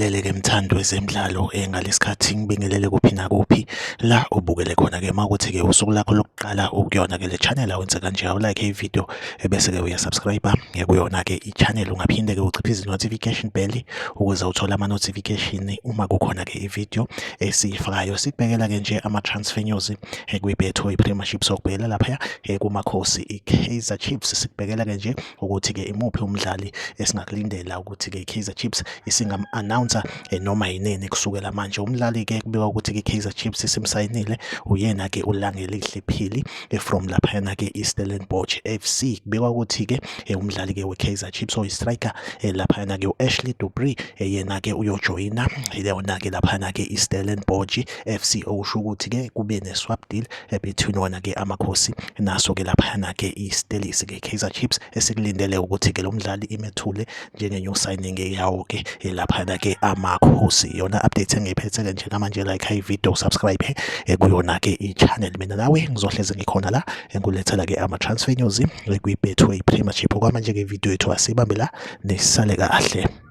Ngibingelele-ke mthandi wezemidlalo ngalesikhathi ngibingelele kuphi nakuphi la ubukele khona-ke mawukuthi-ke usuku lakho lokuqala ukuyona-ke le channel awenze kanje awulike ivideo bese-ke uyasubscribe kuyona-ke i-channel ungaphinde-ke uciphize i-notification bell ukuze uthole ama-notification uma kukhona-ke ivideo esiyifakayo. Sikubhekela-ke nje ama-transfer news kwi-Betway Premiership sokubhekela laphaya kumakhosi i-Kaizer Chiefs. Sikubhekela-ke nje ukuthi-ke imuphi umdlali esingakulindela ukuthi-ke i-Kaizer Chiefs isingam-announcer noma yinini kusukela manje. Umdlali-ke kubikwa ukuthi-ke i-Kaizer Chiefs simsayinile uyena-ke uLangelihle Phili from laphayana-ke i-Stellenbosch FC. Kubikwa ukuthi-ke umdlali-ke we-Kaizer Chiefs oyi-striker laphayana-ke u-Ashley Dupree yena-ke uyojoyina leyona-ke laphayana-ke i-Stellenbosch FC, okusho ukuthi-ke kube ne-swap deal between wona-ke amakhosi naso-ke laphayana-ke i-Stellies-ke Kaizer Chiefs esikulindele ukuthi-ke lo mdlali imethule njenge-new signing yawo-ke laphana-ke amakhosi. Yona update engiyiphethe-ke njengamanje, like ivideo, subscribe kuyona-ke i-channel. Mina nawe ngizohlezi ngikhona la engulethela-ke ama-transfer news kwi-Betway Premiership. Okwamanje-ke ivideo yethu asibambe la, nisale kahle.